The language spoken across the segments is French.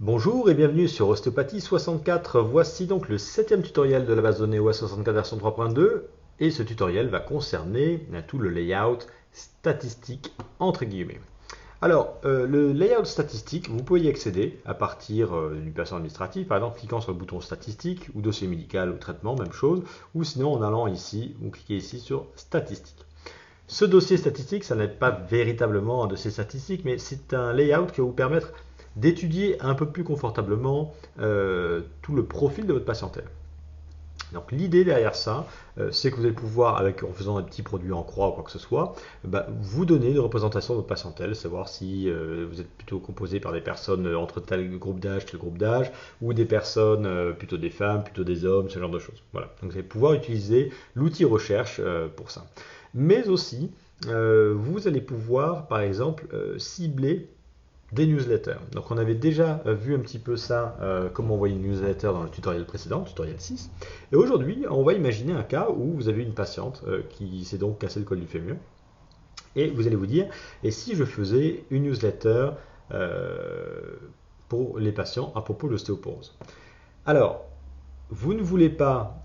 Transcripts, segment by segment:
Bonjour et bienvenue sur Ostéopathie 64. Voici donc le 7e tutoriel de la base de données OS 64 version 3.2 et ce tutoriel va concerner tout le layout statistique entre guillemets. Alors, le layout statistique, vous pouvez y accéder à partir d'une personne administrative, par exemple cliquant sur le bouton statistique ou dossier médical ou traitement, même chose, ou sinon en allant ici, vous cliquez ici sur statistique. Ce dossier statistique, ça n'est pas véritablement un dossier statistique, mais c'est un layout qui va vous permettre d'étudier un peu plus confortablement tout le profil de votre patientèle. Donc l'idée derrière ça, c'est que vous allez pouvoir, en faisant un petit produit en croix ou quoi que ce soit, vous donner une représentation de votre patientèle, savoir si vous êtes plutôt composé par des personnes entre tel groupe d'âge, ou des personnes plutôt des femmes, plutôt des hommes, ce genre de choses. Voilà. Donc vous allez pouvoir utiliser l'outil recherche pour ça. Mais aussi, vous allez pouvoir, par exemple, cibler des newsletters. Donc on avait déjà vu un petit peu ça, comment envoyer une newsletter dans le tutoriel précédent, tutoriel 6. Et aujourd'hui, on va imaginer un cas où vous avez une patiente qui s'est donc cassé le col du fémur. Et vous allez vous dire, et si je faisais une newsletter pour les patients à propos de l'ostéoporose? Alors, vous ne voulez pas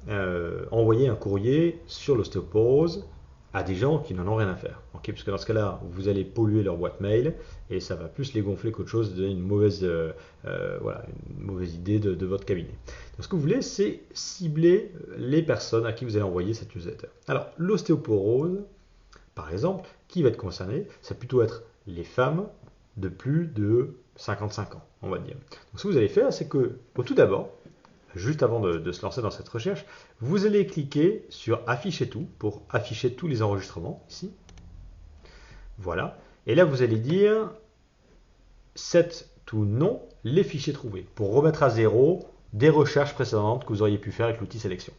envoyer un courrier sur l'ostéoporose à des gens qui n'en ont rien à faire. Okay, parce que dans ce cas-là, vous allez polluer leur boîte mail et ça va plus les gonfler qu'autre chose, donner une mauvaise idée de votre cabinet. Donc ce que vous voulez, c'est cibler les personnes à qui vous allez envoyer cette newsletter. Alors, l'ostéoporose, par exemple, qui va être concerné? Ça va plutôt être les femmes de plus de 55 ans, on va dire. Donc ce que vous allez faire, c'est que, tout d'abord, juste avant de se lancer dans cette recherche, vous allez cliquer sur afficher tout pour afficher tous les enregistrements ici. Voilà. Et là, vous allez dire set to non les fichiers trouvés pour remettre à zéro des recherches précédentes que vous auriez pu faire avec l'outil sélection.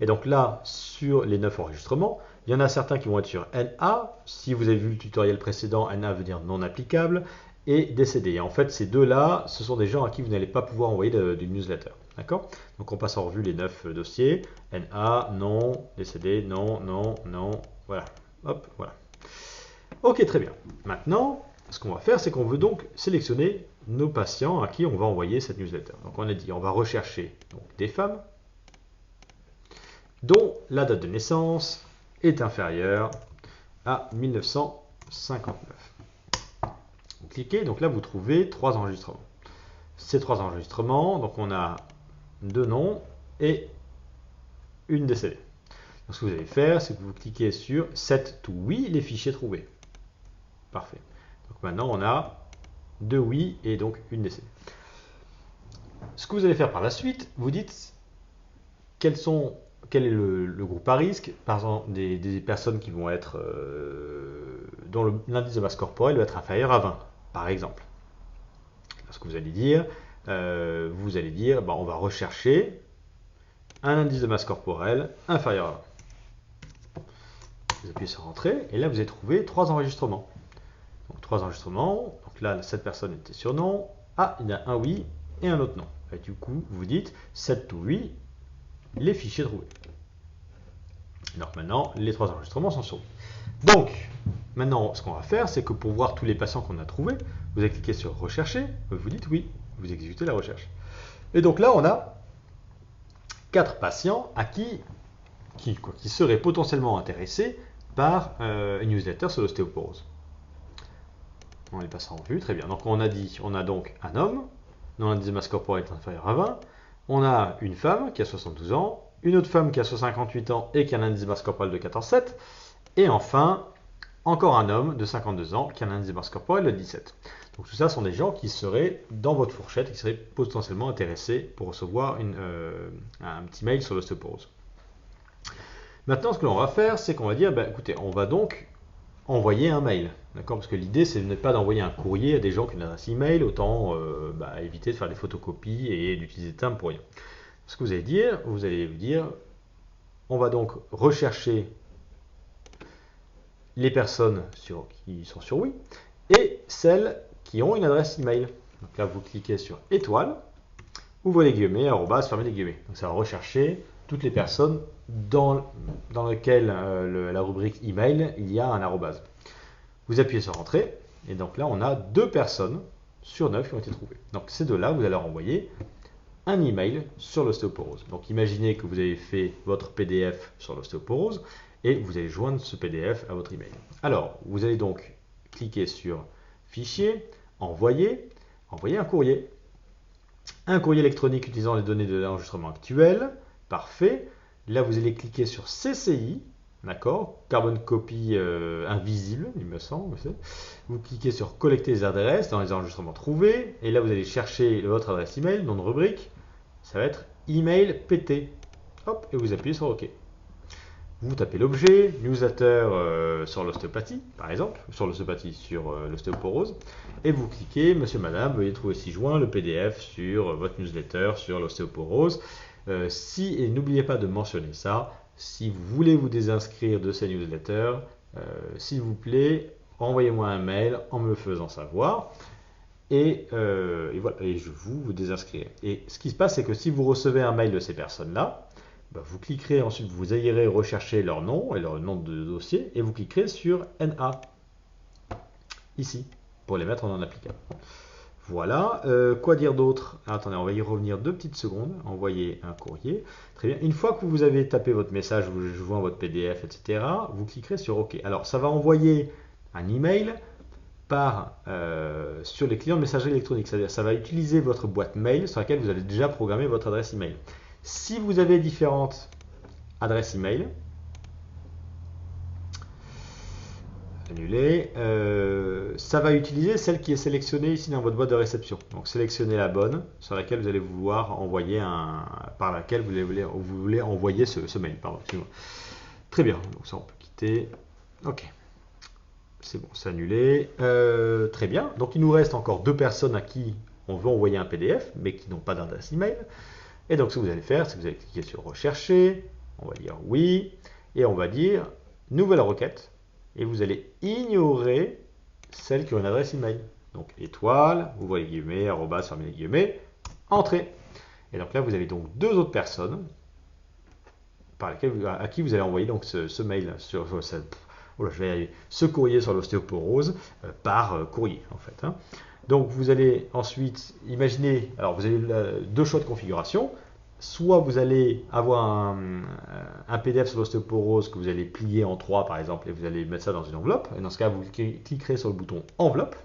Et donc là, sur les 9 enregistrements, il y en a certains qui vont être sur NA. Si vous avez vu le tutoriel précédent, NA veut dire non applicable. Et décédé. Et en fait, ces deux-là, ce sont des gens à qui vous n'allez pas pouvoir envoyer du newsletter. D'accord? Donc on passe en revue les 9 dossiers. NA, non, décédé, non, non, non. Voilà. Hop, voilà. Ok, très bien. Maintenant, ce qu'on va faire, c'est qu'on veut donc sélectionner nos patients à qui on va envoyer cette newsletter. Donc on a dit, on va rechercher donc, des femmes dont la date de naissance est inférieure à 1959. Vous cliquez, donc là vous trouvez 3 enregistrements. Ces 3 enregistrements, donc on a 2 noms et une décédée. Donc ce que vous allez faire, c'est que vous cliquez sur Set to oui les fichiers trouvés. Parfait. Donc maintenant on a 2 oui et donc une décédée. Ce que vous allez faire par la suite, vous dites quel est le groupe à risque, par exemple des personnes qui vont être dont l'indice de masse corporelle va être inférieur à 20, par exemple. Ce que vous allez dire, on va rechercher un indice de masse corporelle inférieur à 20. Vous appuyez sur Entrée, et là vous allez trouver 3 enregistrements. Donc 3 enregistrements, donc là cette personne était sur non, il y a un oui et un autre non. Et du coup, vous dites set to oui, les fichiers trouvés. Donc maintenant, les 3 enregistrements sont sur oui. Donc, maintenant, ce qu'on va faire, c'est que pour voir tous les patients qu'on a trouvés, vous allez cliquer sur Rechercher, vous dites oui, vous exécutez la recherche. Et donc là, on a 4 patients qui seraient potentiellement intéressés par une newsletter sur l'ostéoporose. On les passe en revue, très bien. Donc on a donc un homme, dont l'indice de masse corporelle est inférieur à 20. On a une femme qui a 72 ans, une autre femme qui a 58 ans et qui a un indice de masse corporelle de 14,7. Et enfin, encore un homme de 52 ans qui a un indice de masse corporelle de 17. Donc tout ça sont des gens qui seraient dans votre fourchette, qui seraient potentiellement intéressés pour recevoir un petit mail sur l'ostéoporose. Maintenant, ce que l'on va faire, c'est qu'on va dire, écoutez, on va donc envoyer un mail. D'accord? Parce que l'idée, c'est n'est pas d'envoyer un courrier à des gens qui ont une adresse email, autant éviter de faire des photocopies et d'utiliser des termes pour rien. Ce que vous allez vous dire, on va donc rechercher les personnes qui sont sur oui et celles qui ont une adresse email. Donc là, vous cliquez sur étoile, ouvrez les guillemets, arrobas, fermez les guillemets. Donc ça va rechercher toutes les personnes dans lesquelles la rubrique email, il y a un arrobas. Vous appuyez sur Entrée, et donc là, on a 2 personnes sur 9 qui ont été trouvés. Donc ces deux-là, vous allez leur envoyer un email sur l'ostéoporose. Donc imaginez que vous avez fait votre PDF sur l'ostéoporose et vous allez joindre ce PDF à votre email. Alors, vous allez donc cliquer sur Fichier, Envoyer, envoyer un courrier. Un courrier électronique utilisant les données de l'enregistrement actuel. Parfait. Là, vous allez cliquer sur CCI. D'accord, carbone copie invisible, il me semble. Vous cliquez sur collecter les adresses dans les enregistrements trouvés. Et là, vous allez chercher votre adresse email, nom de rubrique. Ça va être email PT. Hop, et vous appuyez sur OK. Vous tapez l'objet, newsletter sur l'ostéopathie, par exemple, sur l'ostéopathie, sur l'ostéoporose, et vous cliquez, monsieur, madame, veuillez trouver ci-joint le PDF sur votre newsletter sur l'ostéoporose. Et n'oubliez pas de mentionner ça, si vous voulez vous désinscrire de ces newsletters, s'il vous plaît, envoyez-moi un mail en me le faisant savoir. Et voilà, et je vous désinscrirai. Et ce qui se passe, c'est que si vous recevez un mail de ces personnes-là, vous cliquerez ensuite, vous irez rechercher leur nom et leur nom de dossier, et vous cliquerez sur NA, ici, pour les mettre en applicable. Voilà, quoi dire d'autre? Attendez, on va y revenir 2 petites secondes, envoyer un courrier. Très bien, une fois que vous avez tapé votre message, vous joignez votre PDF, etc., vous cliquerez sur OK. Alors, ça va envoyer un email sur les clients de messagerie électronique, c'est-à-dire ça va utiliser votre boîte mail sur laquelle vous avez déjà programmé votre adresse email. Si vous avez différentes adresses email, annuler, ça va utiliser celle qui est sélectionnée ici dans votre boîte de réception. Donc sélectionnez la bonne sur laquelle vous allez vouloir envoyer par laquelle vous voulez envoyer ce mail. Pardon, excusez-moi. Très bien, donc ça on peut quitter. Ok. C'est bon, c'est annulé. Très bien. Donc il nous reste encore 2 personnes à qui on veut envoyer un PDF, mais qui n'ont pas d'adresse email. Et donc ce que vous allez faire, c'est que vous allez cliquer sur Rechercher, on va dire oui, et on va dire Nouvelle requête, et vous allez ignorer celles qui ont une adresse email. Donc étoile, vous voyez guillemets, arrobas, fermez les guillemets, Entrée. Et donc là, vous avez donc 2 autres personnes à qui vous allez envoyer donc ce mail ce courrier sur l'ostéoporose par courrier en fait. Hein. Donc vous allez ensuite imaginer, alors vous avez 2 choix de configuration. Soit vous allez avoir un PDF sur l'ostéoporose que vous allez plier en 3 par exemple et vous allez mettre ça dans une enveloppe. Et dans ce cas, vous cliquerez sur le bouton enveloppe.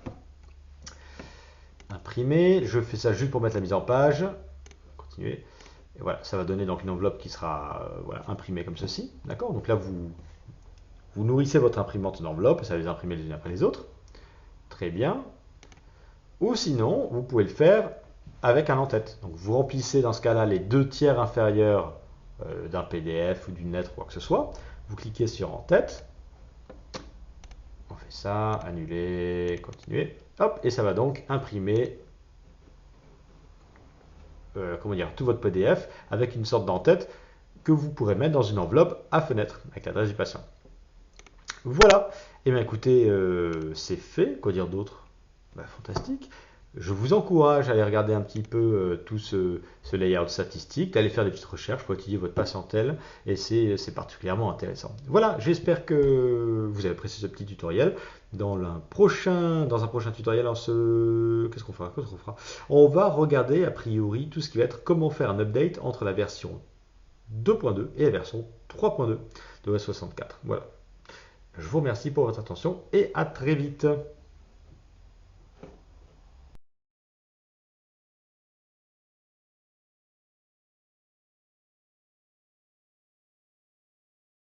Imprimer. Je fais ça juste pour mettre la mise en page. Continuer. Et voilà, ça va donner donc une enveloppe qui sera imprimée comme ceci. D'accord. Donc là, vous nourrissez votre imprimante d'enveloppe et ça va les imprimer les unes après les autres. Très bien. Ou sinon, vous pouvez le faire avec un en-tête. Donc vous remplissez dans ce cas-là les 2 tiers inférieurs d'un PDF ou d'une lettre ou quoi que ce soit. Vous cliquez sur en-tête. On fait ça, annuler, continuer. Hop, et ça va donc imprimer tout votre PDF avec une sorte d'en-tête que vous pourrez mettre dans une enveloppe à fenêtre avec l'adresse du patient. Voilà. Et bien écoutez, c'est fait. Quoi dire d'autre? Fantastique. Je vous encourage à aller regarder un petit peu tout ce layout statistique, d'aller faire des petites recherches pour étudier votre patientèle, et c'est particulièrement intéressant. Voilà, j'espère que vous avez apprécié ce petit tutoriel. Dans un prochain tutoriel, qu'est-ce qu'on fera? On va regarder a priori tout ce qui va être comment faire un update entre la version 2.2 et la version 3.2 de OS 64. Voilà. Je vous remercie pour votre attention et à très vite.